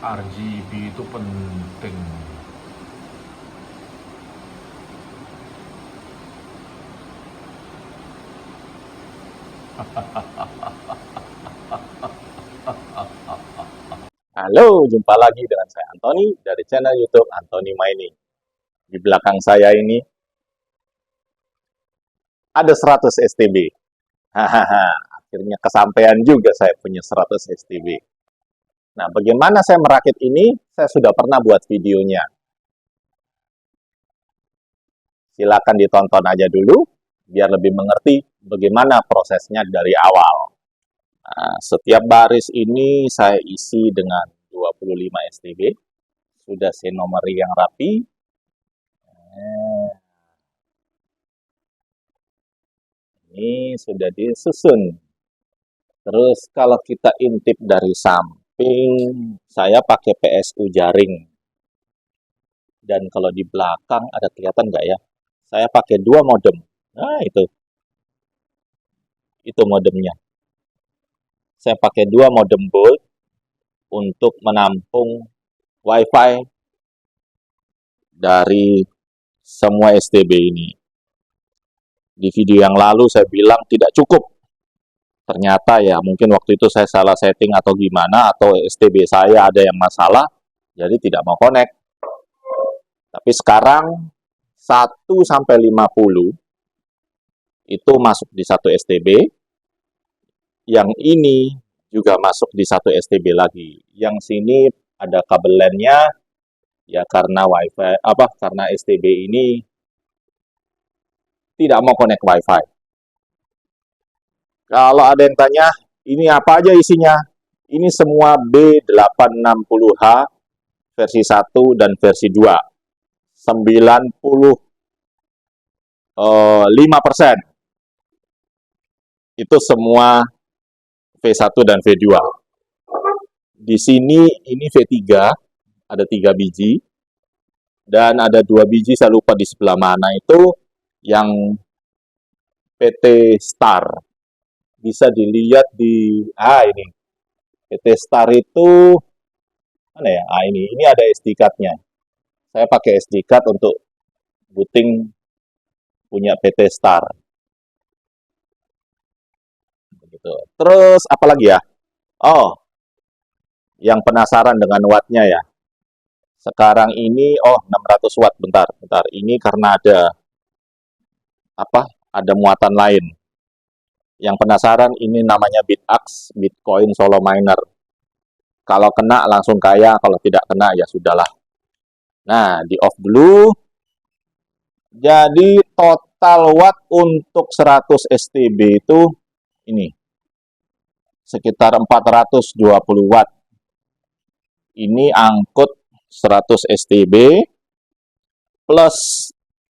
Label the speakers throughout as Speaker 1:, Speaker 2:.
Speaker 1: RGB itu penting.
Speaker 2: Halo, jumpa lagi dengan saya Anthony dari channel YouTube Anthony Mining. Di belakang saya ini ada 100 STB. Hahaha, akhirnya kesampaian juga saya punya 100 STB. Nah, bagaimana saya merakit ini? Saya sudah pernah buat videonya. Silakan ditonton aja dulu, biar lebih mengerti bagaimana prosesnya dari awal. Nah, setiap baris ini saya isi dengan 25 STB. Sudah saya nomori yang rapi. Ini sudah disusun. Terus kalau kita intip dari samping, saya pakai PSU jaring. Dan kalau di belakang ada kelihatan nggak ya? Saya pakai 2 modem. Nah, itu modemnya. Saya pakai 2 modem bolt untuk menampung WiFi dari semua STB ini. Di video yang lalu saya bilang tidak cukup. Ternyata ya mungkin waktu itu saya salah setting atau gimana, atau STB saya ada yang masalah, jadi tidak mau connect. Tapi sekarang 1-50 itu masuk di satu STB, yang ini juga masuk di satu STB lagi. Yang sini ada kabel LAN-nya, ya karena WiFi, karena STB ini tidak mau connect WiFi. Kalau ada yang tanya, ini apa aja isinya? Ini semua B860H versi 1 dan versi 2. 95% itu semua V1 dan V2. Di sini ini V3, ada 3 biji, dan ada 2 biji saya lupa di sebelah mana itu yang PT Star. Bisa dilihat di ini. PT Star itu mana ya? Ini ada SD card-nya. Saya pakai SD card untuk booting punya PT Star. Begitu. Terus apa lagi ya? Oh, yang penasaran dengan wattnya ya. Sekarang ini 600 watt. Bentar. Ini karena ada muatan lain. Yang penasaran, ini namanya BitX, Bitcoin Solo Miner. Kalau kena langsung kaya, kalau tidak kena ya sudahlah. Nah, di off dulu. Jadi total watt untuk 100 STB itu ini sekitar 420 watt. Ini angkut 100 STB plus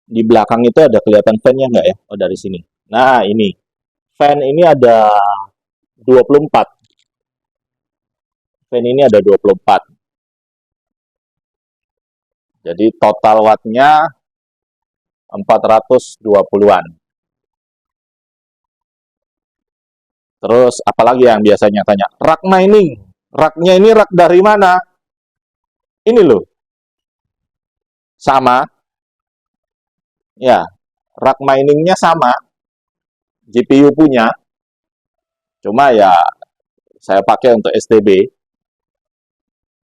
Speaker 2: di belakang itu ada kelihatan fan-nya nggak ya? Oh, dari sini. Nah, ini. Fan ini ada 24. Fan ini ada 24. Jadi total wattnya 420-an. Terus apalagi yang biasanya tanya, rak mining. Raknya ini rak dari mana? Ini loh. Sama. Ya, rak miningnya sama. GPU punya. Cuma ya saya pakai untuk STB.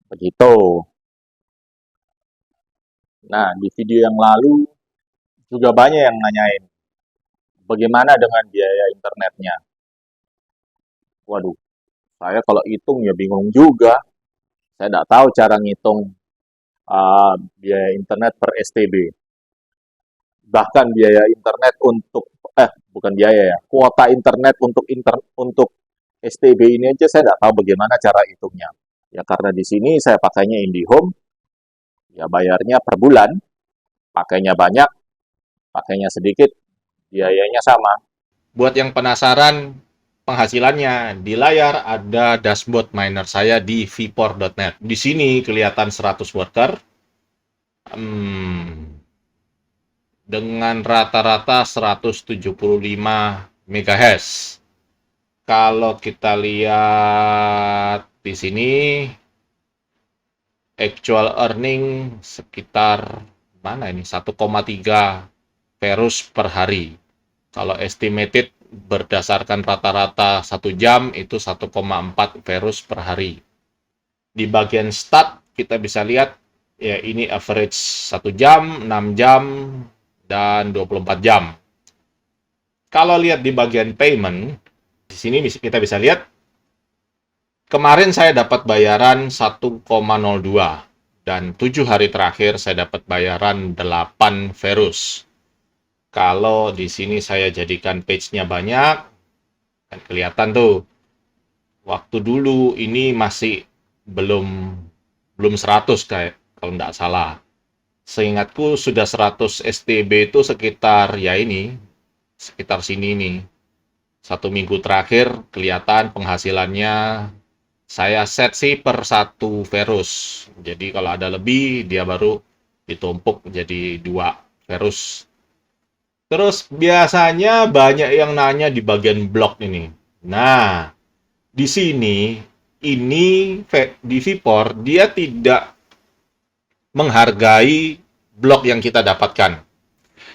Speaker 2: Begitu. Nah, di video yang lalu juga banyak yang nanyain, bagaimana dengan biaya internetnya? Waduh, saya kalau hitung ya bingung juga. Saya tidak tahu cara ngitung biaya internet per STB. Bahkan biaya internet untuk, bukan biaya ya, kuota internet untuk STB ini aja saya tidak tahu bagaimana cara hitungnya. Ya karena di sini saya pakainya IndiHome, ya bayarnya per bulan, pakainya banyak, pakainya sedikit, biayanya sama. Buat yang penasaran penghasilannya, di layar ada dashboard miner saya di vpor.net. Di sini kelihatan 100 worker dengan rata-rata 175 MHz. Kalau kita lihat di sini
Speaker 1: actual earning sekitar mana ini 1,3 Verus per hari. Kalau estimated berdasarkan rata-rata 1 jam itu 1,4 Verus per hari. Di bagian stat kita bisa lihat ya ini average 1 jam, 6 jam, dan 24 jam. Kalau lihat di bagian payment, di sini kita bisa lihat kemarin saya dapat bayaran 1,02 dan 7 hari terakhir saya dapat bayaran 8 Verus. Kalau di sini saya jadikan page-nya banyak, kan kelihatan tuh. Waktu dulu ini masih belum 100 kayak kalau nggak salah. Seingatku sudah 100 STB itu sekitar ya ini, sekitar sini nih. 1 minggu terakhir kelihatan penghasilannya saya set sih per 1 Verus. Jadi kalau ada lebih dia baru ditumpuk jadi 2 Verus. Terus biasanya banyak yang nanya di bagian blog ini. Nah, di sini ini di Vipor dia tidak menghargai blog yang kita dapatkan.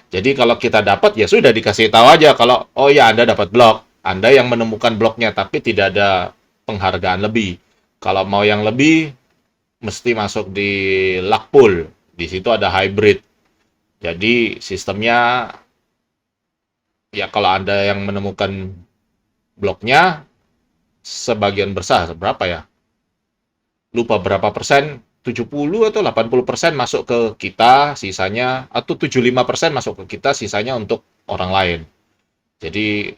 Speaker 1: Jadi kalau kita dapat ya sudah dikasih tahu aja kalau oh ya Anda dapat blog, Anda yang menemukan blognya tapi tidak ada penghargaan lebih. Kalau mau yang lebih mesti masuk di luck pool. Di situ ada hybrid. Jadi sistemnya ya kalau Anda yang menemukan blognya sebagian besar berapa ya? Lupa berapa persen, 70 atau 80% masuk ke kita, sisanya atau 75% masuk ke kita, sisanya untuk orang lain. Jadi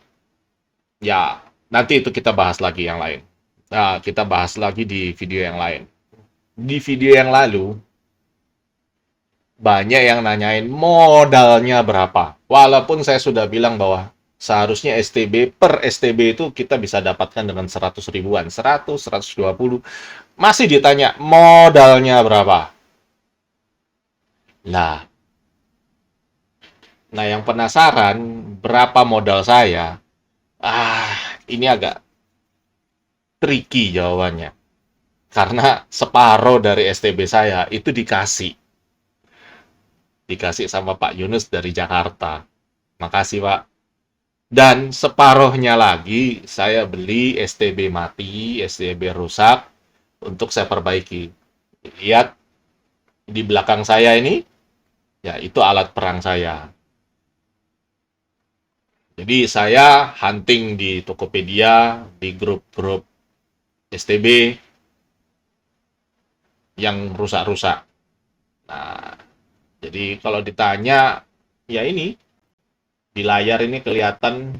Speaker 1: ya nanti itu kita bahas lagi yang lain. Nah, kita bahas lagi di video yang lain. Di video yang lalu banyak yang nanyain modalnya berapa. Walaupun saya sudah bilang bahwa seharusnya STB per STB itu kita bisa dapatkan dengan 100 ribuan, 100, 120. Masih ditanya modalnya berapa. Nah, yang penasaran berapa modal saya? Ini agak tricky jawabannya. Karena separuh dari STB saya itu dikasih sama Pak Yunus dari Jakarta. Makasih, Pak. Dan separuhnya lagi saya beli STB mati, STB rusak untuk saya perbaiki. Lihat di belakang saya ini, ya itu alat perang saya. Jadi saya hunting di Tokopedia, di grup-grup STB yang rusak-rusak. Nah, jadi kalau ditanya, ya ini, di layar ini kelihatan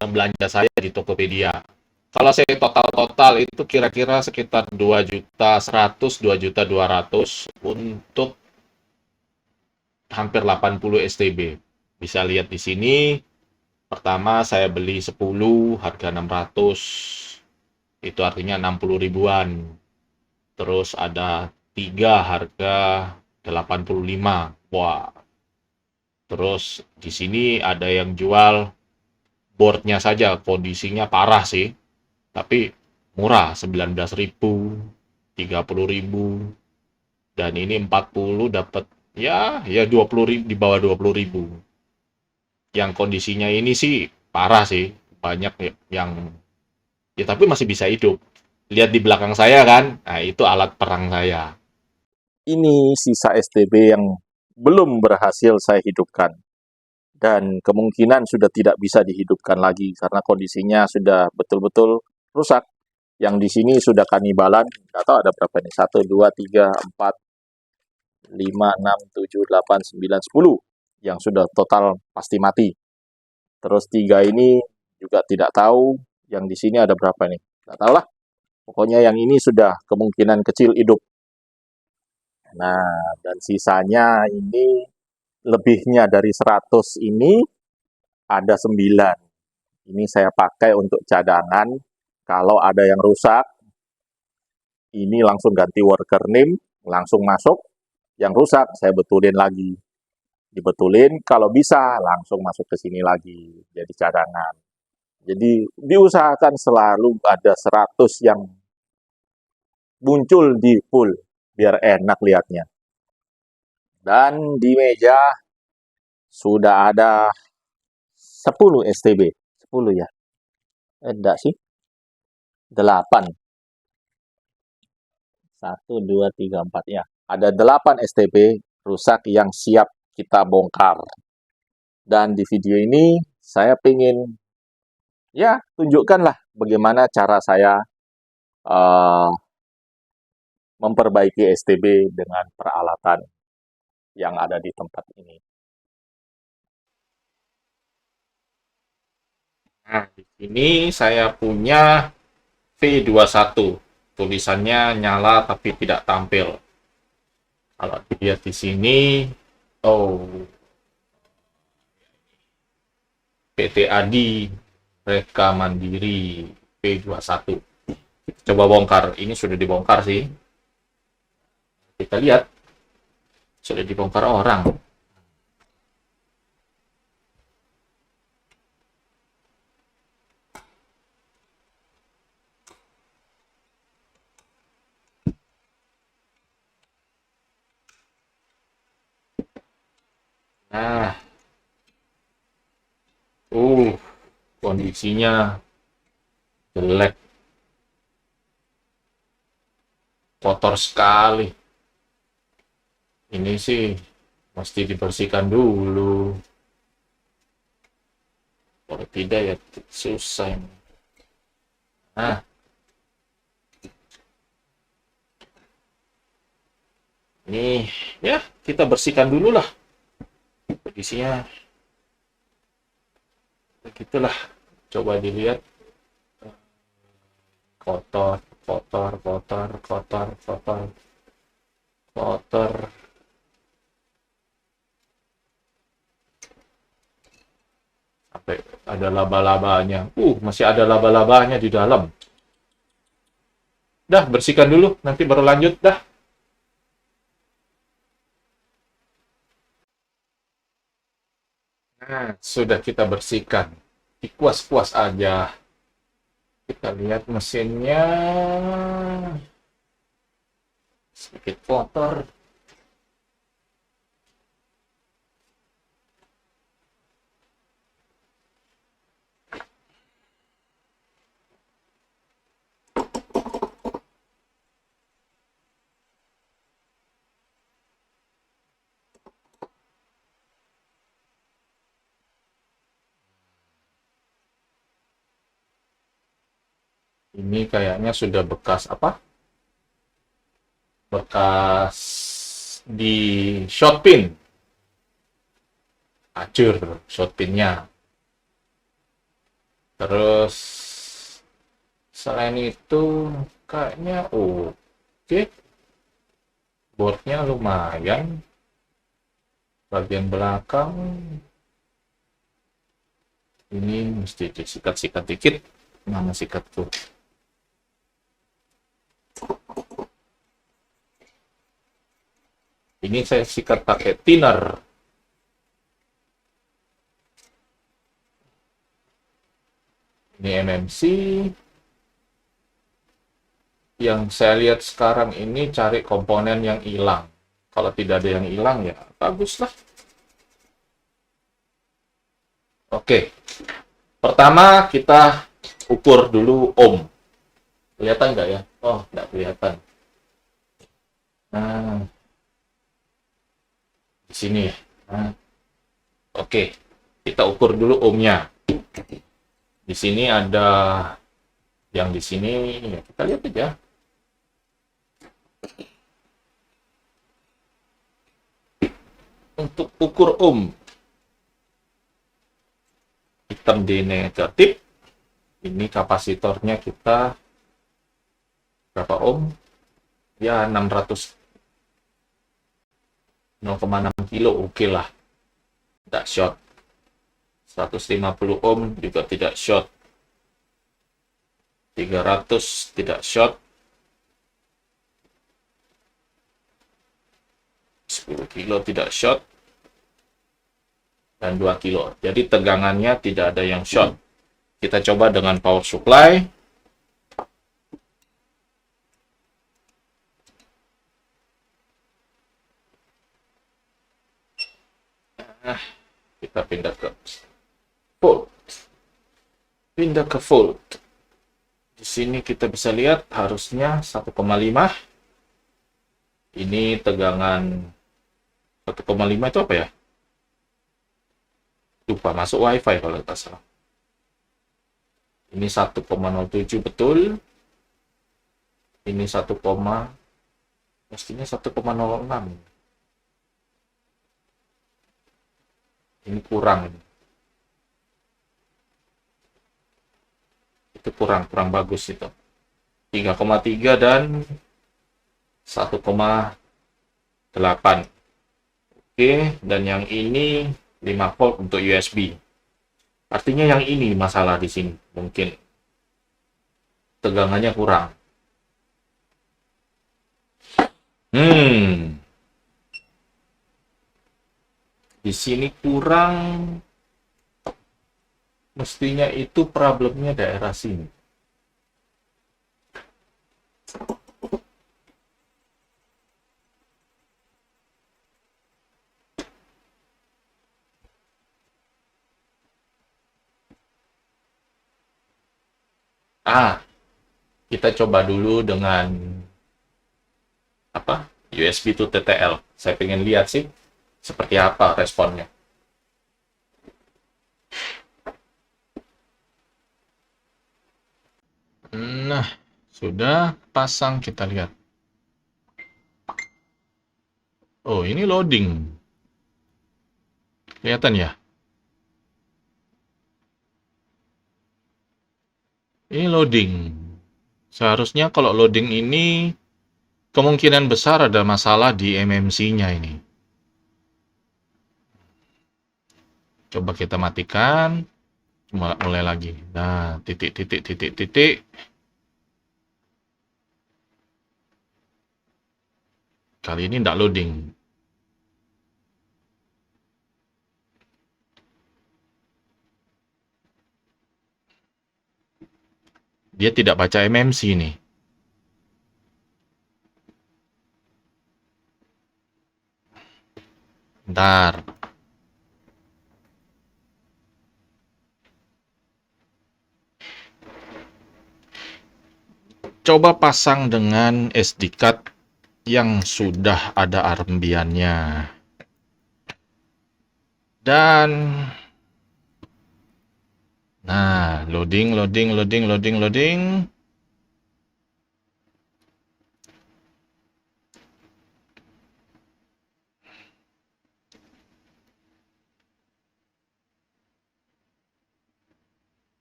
Speaker 1: belanja saya di Tokopedia. Kalau saya total-total itu kira-kira sekitar 2.100.000, 2.200.000 untuk hampir 80 STB. Bisa lihat di sini, pertama saya beli 10, harga 600, itu artinya 60 ribuan. Terus ada 3 harga 85. Wah. Terus di sini ada yang jual boardnya saja, kondisinya parah sih. Tapi murah, 19.000, 30.000, dan ini 40 dapat ya 20.000, di bawah 20.000. Yang kondisinya ini sih parah sih, banyak yang ya tapi masih bisa hidup. Lihat di belakang saya kan, nah itu alat perang saya.
Speaker 2: Ini sisa STB yang belum berhasil saya hidupkan. Dan kemungkinan sudah tidak bisa dihidupkan lagi karena kondisinya sudah betul-betul rusak. Yang di sini sudah kanibalan, nggak tahu ada berapa nih, 1, 2, 3, 4, 5, 6, 7, 8, 9, 10 yang sudah total pasti mati. Terus 3 ini juga tidak tahu, yang di sini ada berapa nih, nggak tahu lah. Pokoknya yang ini sudah kemungkinan kecil hidup. Nah, dan sisanya ini lebihnya dari 100 ini ada 9. Ini saya pakai untuk cadangan. Kalau ada yang rusak, ini langsung ganti worker name, langsung masuk. Yang rusak, saya betulin lagi. Dibetulin, kalau bisa langsung masuk ke sini lagi, jadi cadangan. Jadi diusahakan selalu ada 100 yang muncul di pool. biar enak lihatnya. Dan di meja sudah ada 10 STB. 10 ya? Enggak sih, 8. 1, 2, 3, 4 ya. Ada 8 STB rusak yang siap kita bongkar. Dan di video ini saya ingin ya tunjukkanlah bagaimana cara saya eh, memperbaiki STB dengan peralatan yang ada di tempat ini.
Speaker 1: Nah, di sini saya punya V21. Tulisannya nyala tapi tidak tampil. Kalau dilihat di sini, oh, PT Adi Reka Mandiri V21. Coba bongkar. Ini sudah dibongkar sih. Kita lihat, sudah dibongkar orang. Nah, kondisinya jelek, kotor sekali. Ini sih mesti dibersihkan dulu. Kalau tidak ya susah ini. Nah, ini ya kita bersihkan dulu lah. Kondisinya begitulah. Coba dilihat. Kotor, kotor, kotor, kotor, kotor, kotor. Sampai ada laba-labanya. Masih ada laba-labanya di dalam. Dah, bersihkan dulu, nanti baru lanjut dah. Nah, sudah kita bersihkan. Dikuas-kuas aja. Kita lihat mesinnya. Sedikit kotor. Ini kayaknya sudah bekas apa? Bekas di shot pin. Hancur shot pinnya. Terus selain itu kayaknya oke. Boardnya lumayan. Bagian belakang ini mesti disikat-sikat dikit. Mana sikatku? Ini saya sikat pakai thinner. Ini MMC. Yang saya lihat sekarang ini cari komponen yang hilang. Kalau tidak ada yang hilang ya baguslah. Oke. Pertama kita ukur dulu ohm. Kelihatan nggak ya? Oh, nggak kelihatan. Nah, di sini ya. Nah, oke. Kita ukur dulu ohmnya. Di sini ada yang di sini, ya kita lihat aja. Untuk ukur ohm, hitam di negatif. Ini kapasitornya kita berapa ohm? Ya 600 0,6 kilo, oke lah. Tidak short. 150 ohm juga tidak short. 300 tidak short. 10 kilo tidak short. Dan 2 kilo. Jadi tegangannya tidak ada yang short. Kita coba dengan power supply. Pindah ke volt. Di sini kita bisa lihat harusnya 1,5. Ini tegangan 1,5 itu apa ya? Lupa, masuk WiFi kalau tidak salah. Ini 1,07 betul. Ini 1, mestinya 1,06. Ini kurang. Itu kurang bagus itu. 3,3 dan 1,8. Oke, dan yang ini 5 volt untuk USB. Artinya yang ini masalah di sini. Mungkin tegangannya kurang. Di sini kurang. Mestinya itu problemnya daerah sini. Kita coba dulu dengan USB to TTL. Saya pengen lihat sih seperti apa responnya. Nah, sudah pasang, kita lihat. Oh, ini loading. Kelihatan ya? Ini loading. Seharusnya kalau loading ini kemungkinan besar ada masalah di MMC-nya ini. Coba kita matikan. Mulai lagi. Nah, titik. Kali ini tidak loading. Dia tidak baca MMC nih. Bentar. Coba pasang dengan SD card yang sudah ada armbiannya. Dan nah, loading.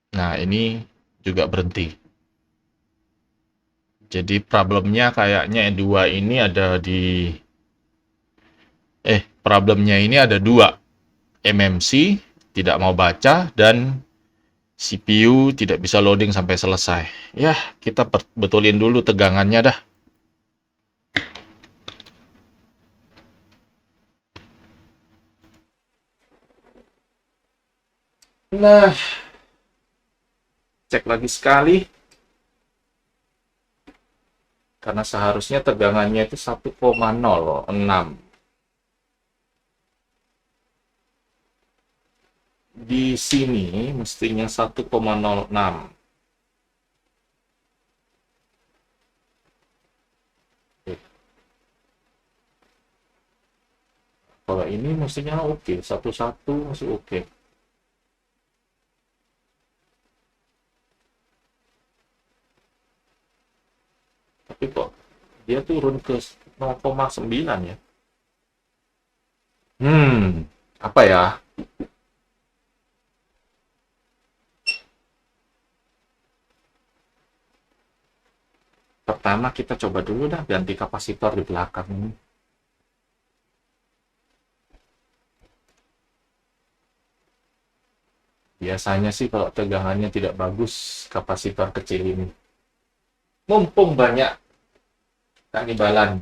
Speaker 1: Nah, ini juga berhenti. Jadi problemnya kayaknya problemnya ini ada dua. MMC tidak mau baca dan CPU tidak bisa loading sampai selesai. Ya, kita betulin dulu tegangannya dah. Nah, cek lagi sekali. Karena seharusnya tegangannya itu 1,06. Di sini mestinya 1,06. Kalau ini mestinya oke, 1,1 masih oke. Tapi kok dia turun ke 0,9 ya? Apa ya? Pertama kita coba dulu dah ganti kapasitor di belakang ini. Biasanya sih kalau tegangannya tidak bagus kapasitor kecil ini. Mumpung banyak kanibalan.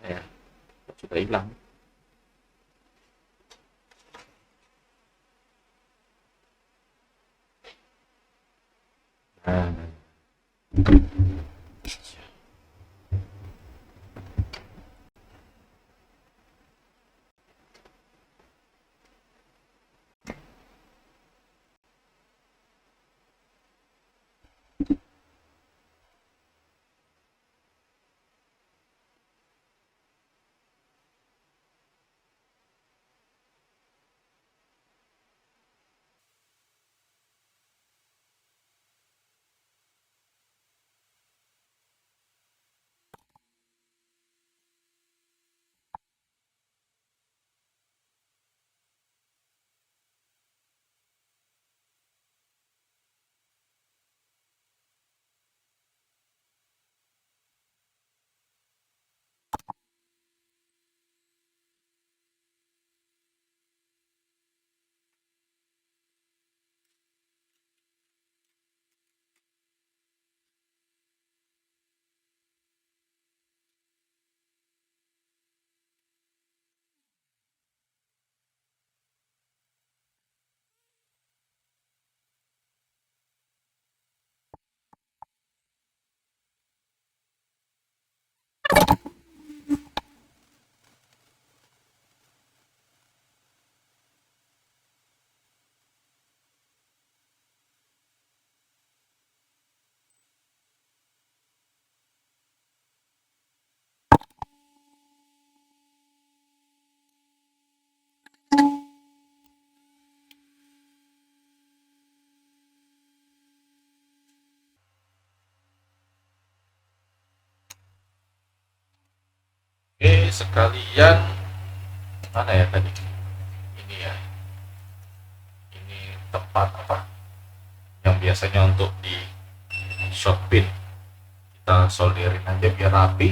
Speaker 1: Ya, sudah hilang. Nah, oke, sekalian mana ya tadi? Ini ya, ini tempat apa? Yang biasanya untuk di short pin. Kita solderin aja biar rapi.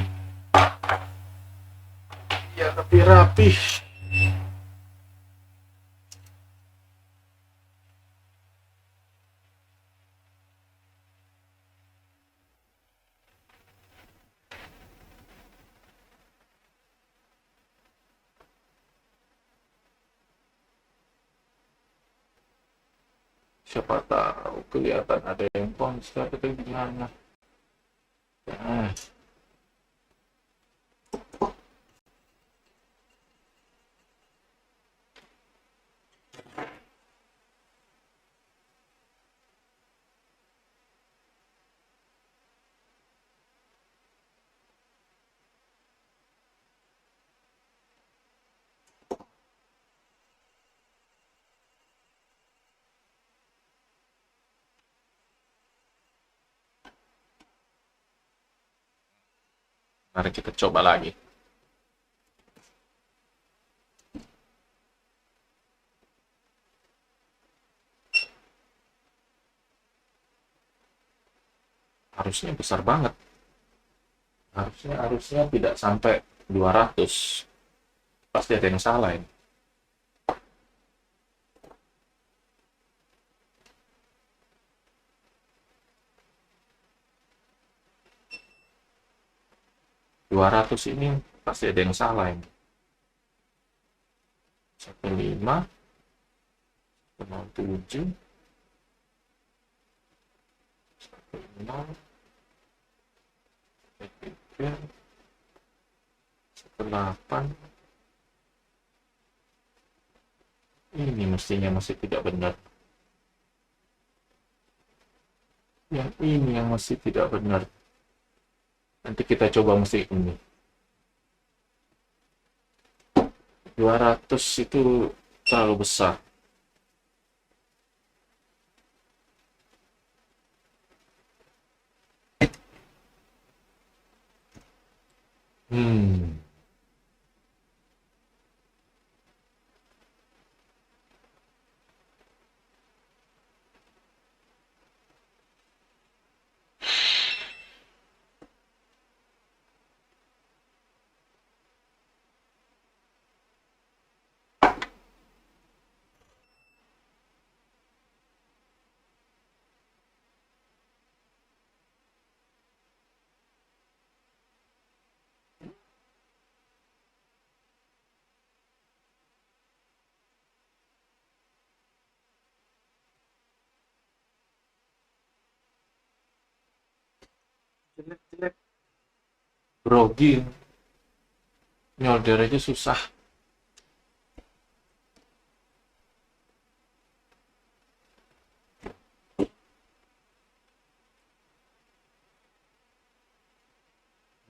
Speaker 1: Biar lebih rapi. Siapa tahu kelihatan ada yang konslet atau gimana. Nah, mari kita coba lagi. Harusnya besar banget. Harusnya tidak sampai 200. Pasti ada yang salah ini. Dua ratus ini pasti ada yang salah ini. 15, 07, 16, 3, 8. Ini mestinya masih tidak benar. Yang ini yang masih tidak benar. Nanti kita coba mesti ini. 200 itu terlalu besar. Hmm. jelek-jelek, grogi, nyolder aja susah.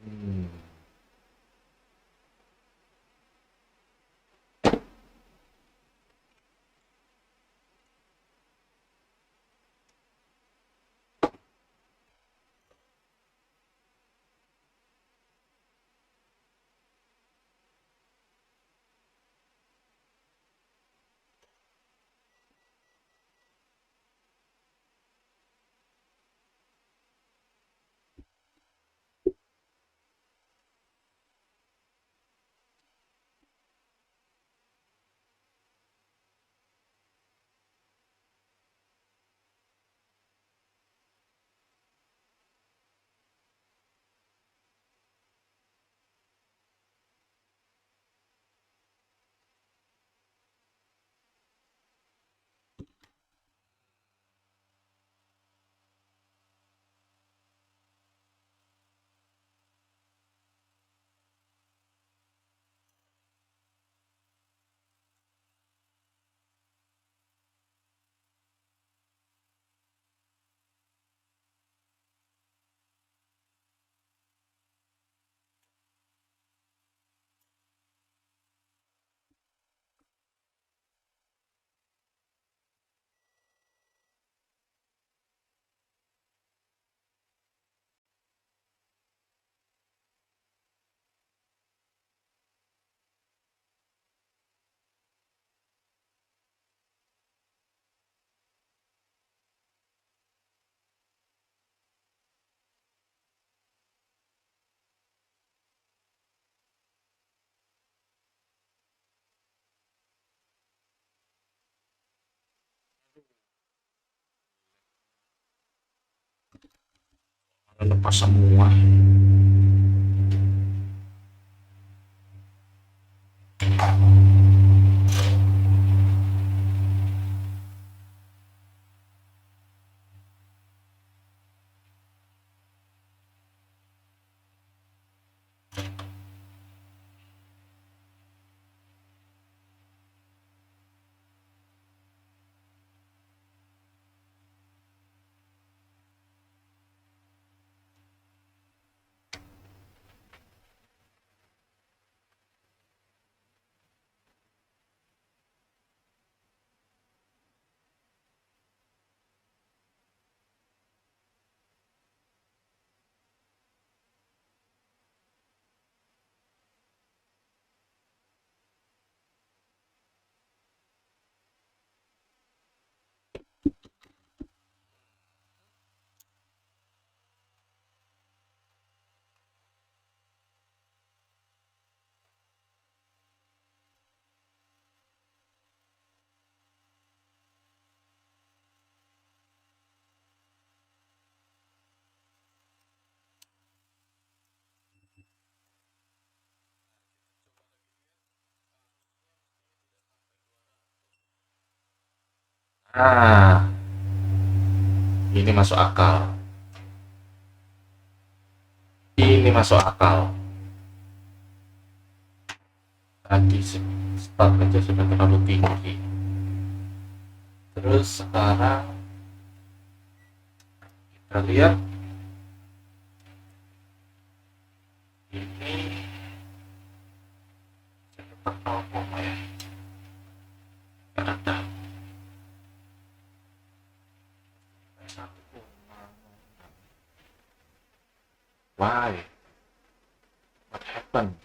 Speaker 1: Hmm. Lepas semua. Nah, ini masuk akal. Ini masuk akal. Tadi start aja sudah terlalu tinggi. Terus sekarang kita lihat ini cetak 0, ya. Ada satu. Why? What happened?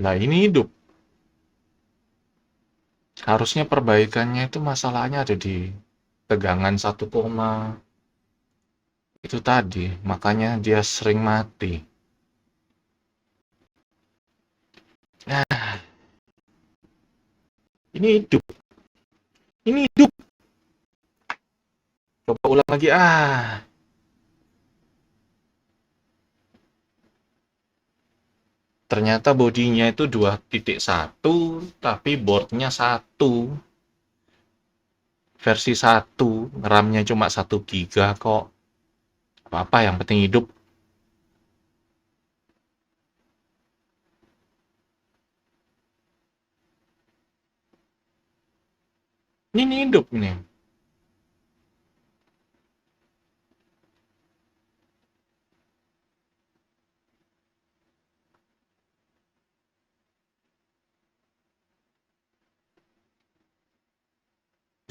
Speaker 1: Nah, ini hidup. Harusnya perbaikannya itu masalahnya ada di tegangan 1, itu tadi. Makanya dia sering mati. Nah, ini hidup. Ini hidup. Coba ulang lagi. Ternyata bodinya itu 2.1, tapi boardnya 1. Versi 1. RAM-nya cuma 1 GB kok. Apa-apa yang penting hidup. Ini hidup nih.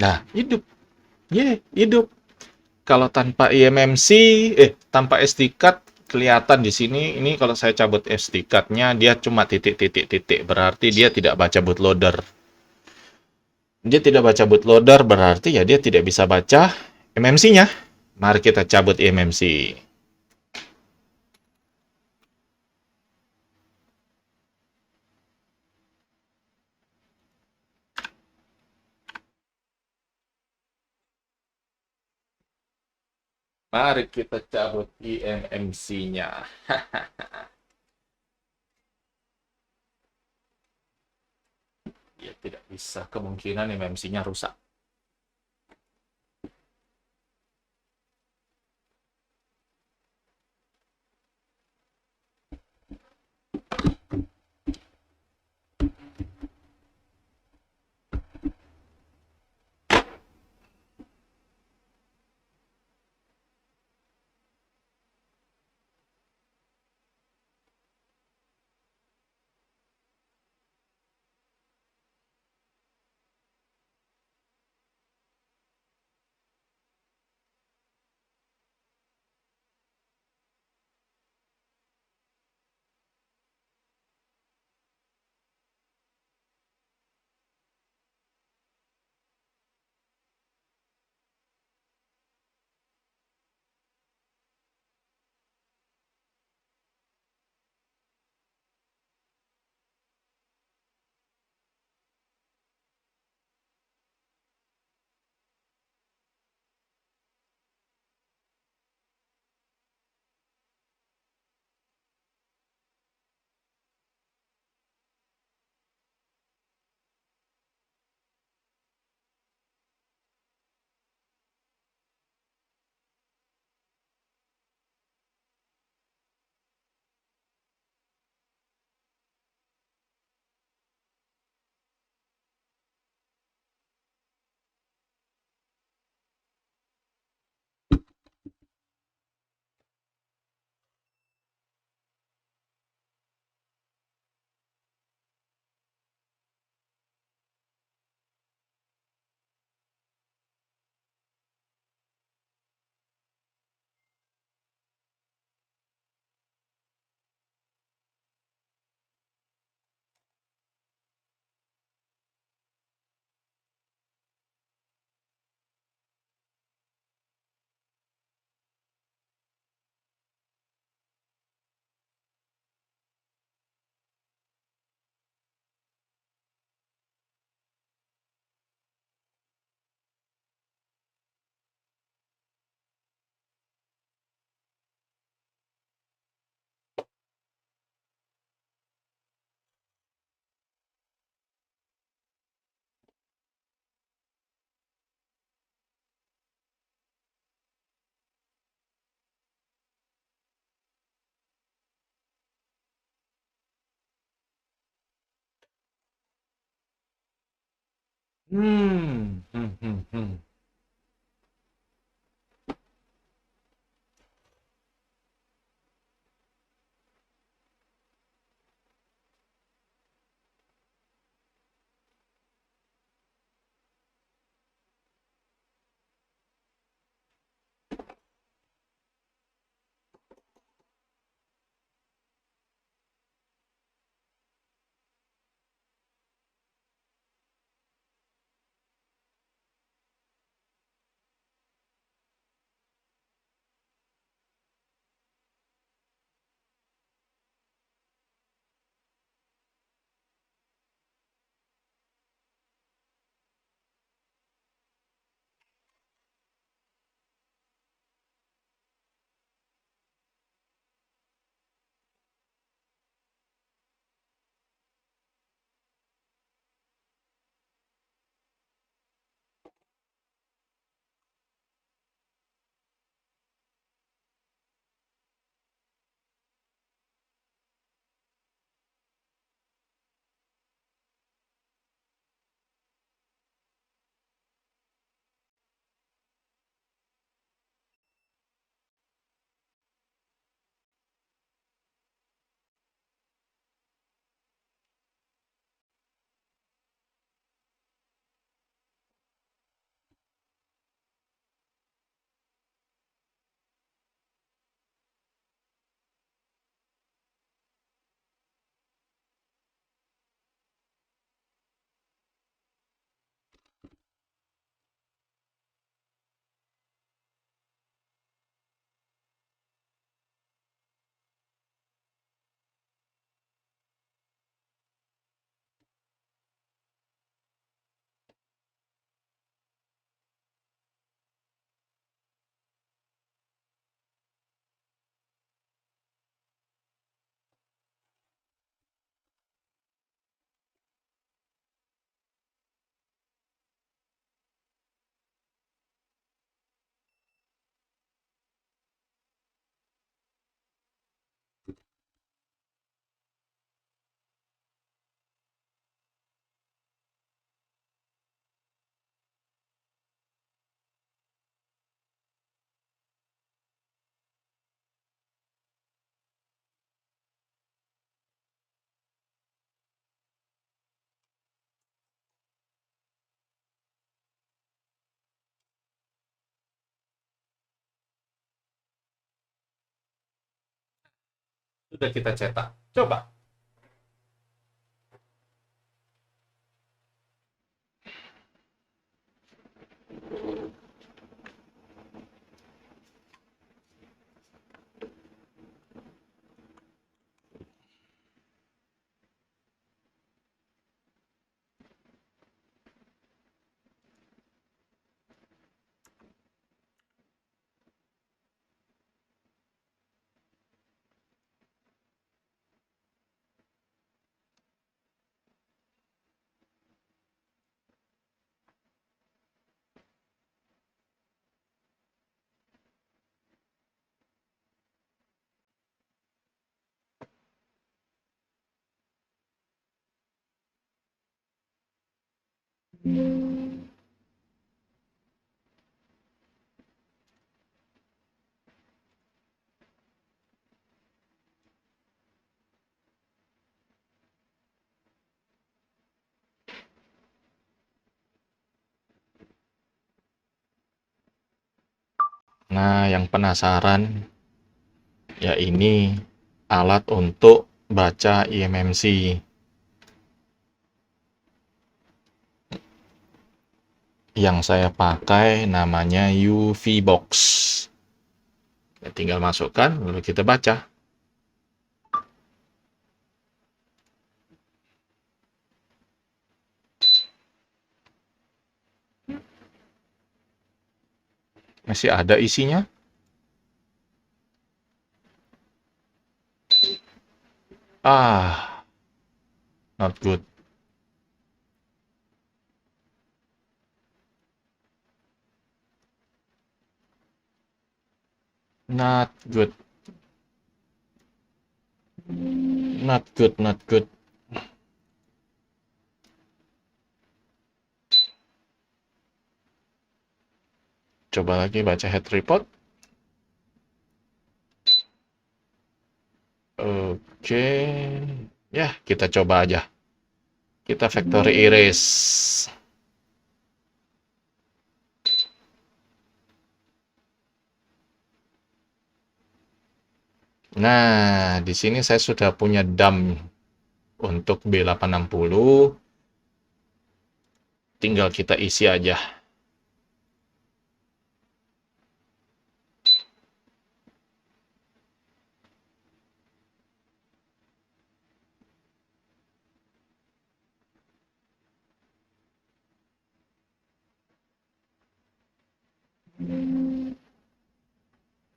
Speaker 1: Nah, hidup. Hidup. Kalau tanpa eMMC, tanpa SD card, kelihatan di sini. Ini kalau saya cabut SD card-nya, dia cuma titik-titik-titik. Berarti dia tidak baca bootloader. Dia tidak baca bootloader, berarti ya dia tidak bisa baca eMMC-nya. Mari kita cabut eMMC. Mari kita cabut eMMC-nya. Ya, tidak bisa. Kemungkinan eMMC-nya rusak. Hmm. Hmm, hmm, hmm. sudah kita cetak. Coba. Nah, yang penasaran, ya ini alat untuk baca eMMC. Yang saya pakai namanya UV Box. Ya, tinggal masukkan, lalu kita baca. Masih ada isinya. Ah, not good. Not good. Not good, not good. Coba lagi baca head report. Oke. Ya, kita coba aja. Kita factory erase. Nah, di sini saya sudah punya dump untuk B860. Tinggal kita isi aja.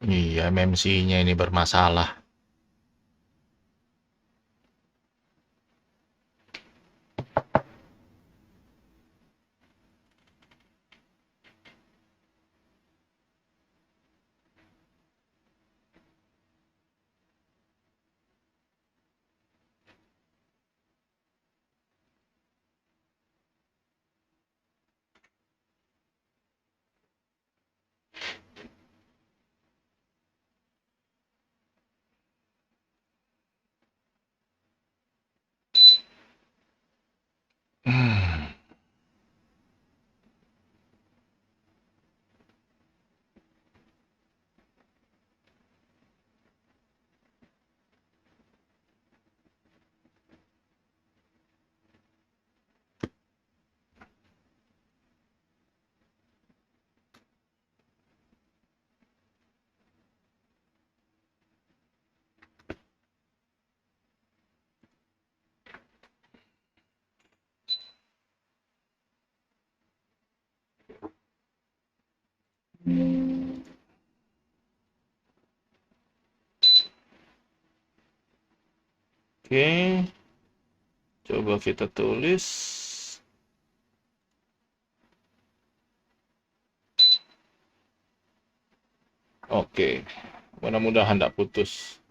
Speaker 1: Iya, MMC-nya ini bermasalah. Hmm. Oke, coba kita tulis. Oke, mudah-mudahan tidak putus.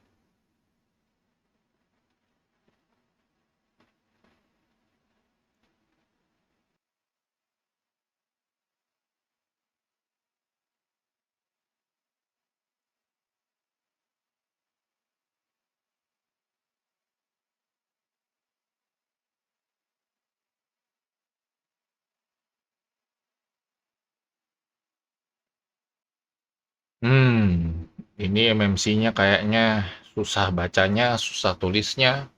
Speaker 1: Hmm, ini MMC-nya kayaknya susah bacanya, susah tulisnya.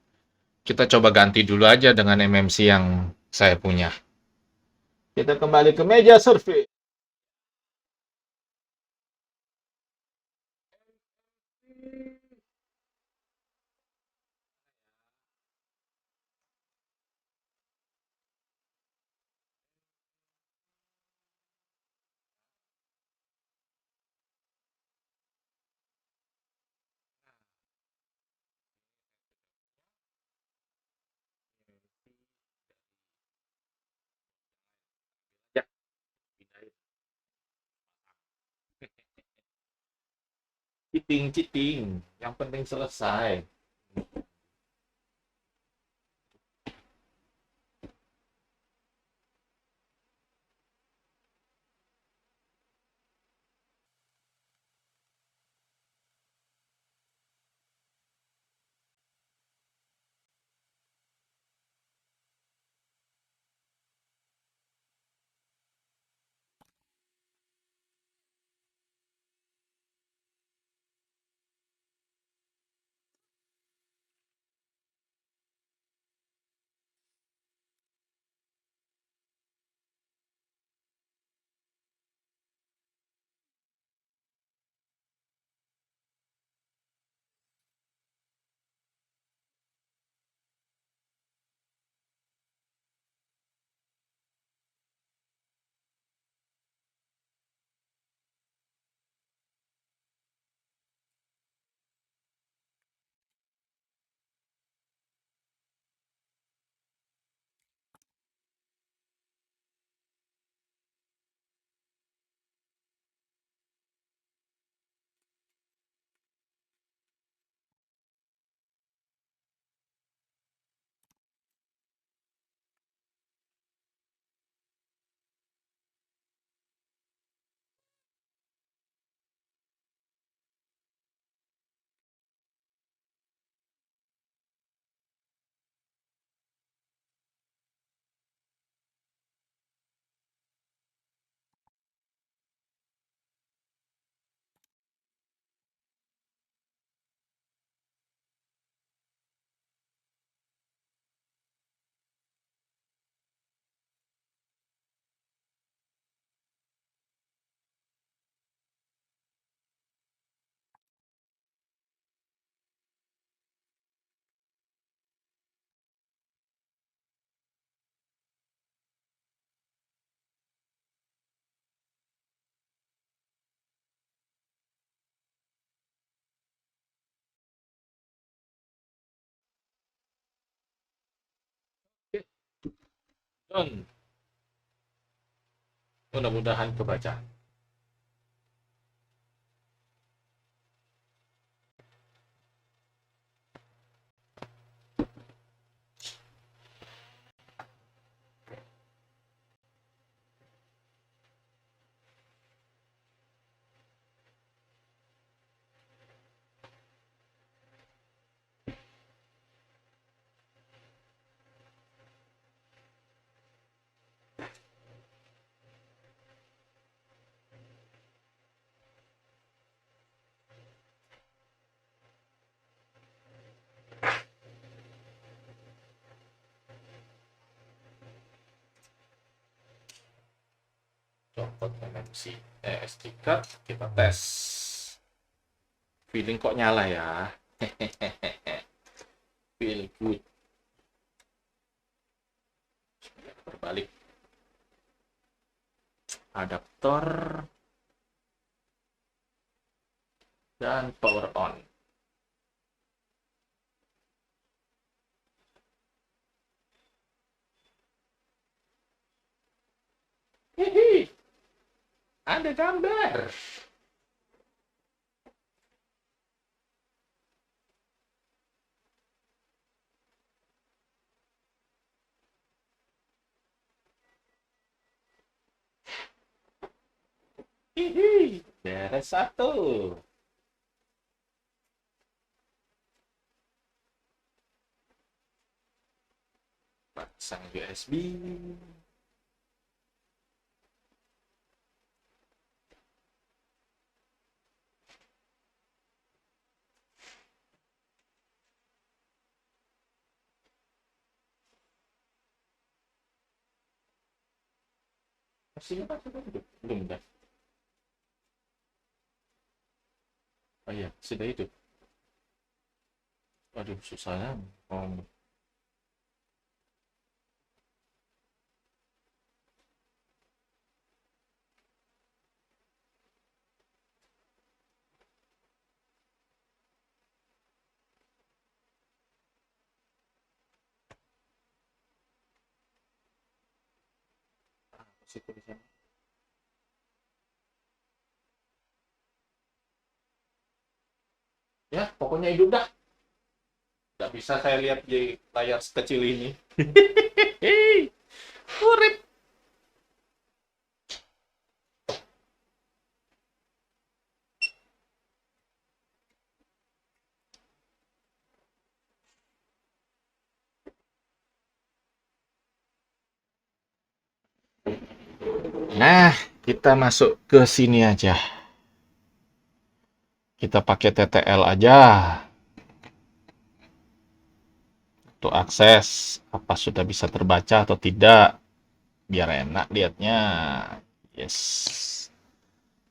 Speaker 1: Kita coba ganti dulu aja dengan MMC yang saya punya. Kita kembali ke meja survei. Ya, cheating. Yang penting selesai. Oke, John, mudah-mudahan kebaca. Copot MMC. SD card, kita tes. Feeling kok nyala ya? Feel good. Berbalik. Adaptor dan power on. Hihi, ada gambar. Hihi, beres satu. Pasang USB. Mesinnya kan sudah hidup. Belum kan? Oh iya, sudah hidup. Waduh, susah ya. Oh. Situ di sana. Ya, pokoknya hidup dah. Nggak bisa saya lihat di layar sekecil ini. Urip. Nah, kita masuk ke sini aja. Kita pakai TTL aja. Untuk akses, apa sudah bisa terbaca atau tidak. Biar enak lihatnya. Yes.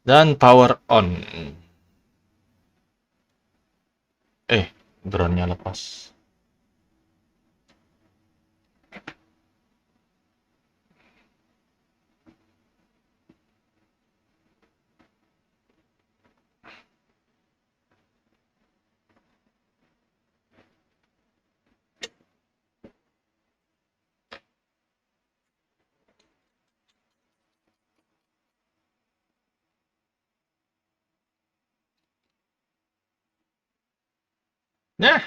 Speaker 1: Dan power on. Drone-nya lepas. Nah,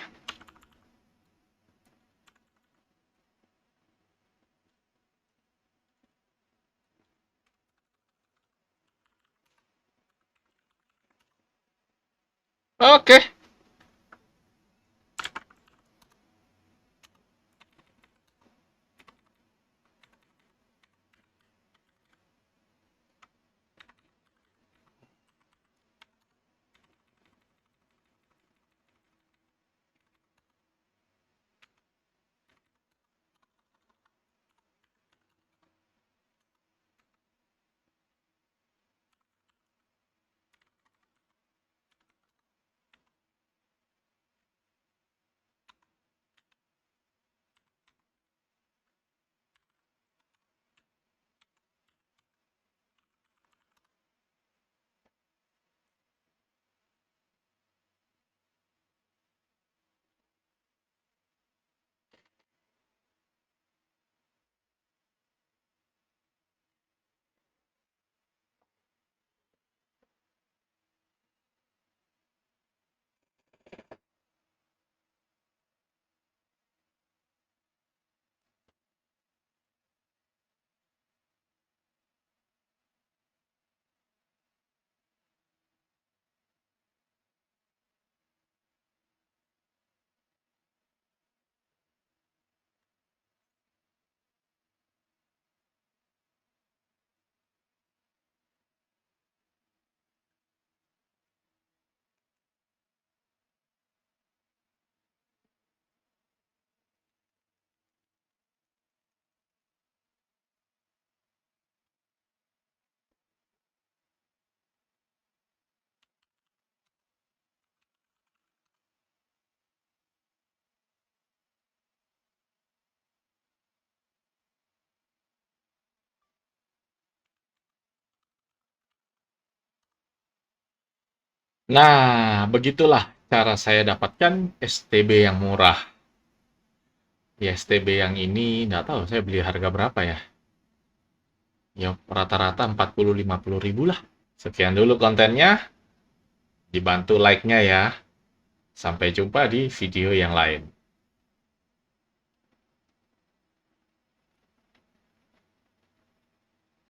Speaker 1: oke. Nah, begitulah cara saya dapatkan STB yang murah. Ya, STB yang ini, nggak tahu saya beli harga berapa ya. Ya, rata-rata 40-50 ribu lah. Sekian dulu kontennya. Dibantu like-nya ya. Sampai jumpa di video yang lain.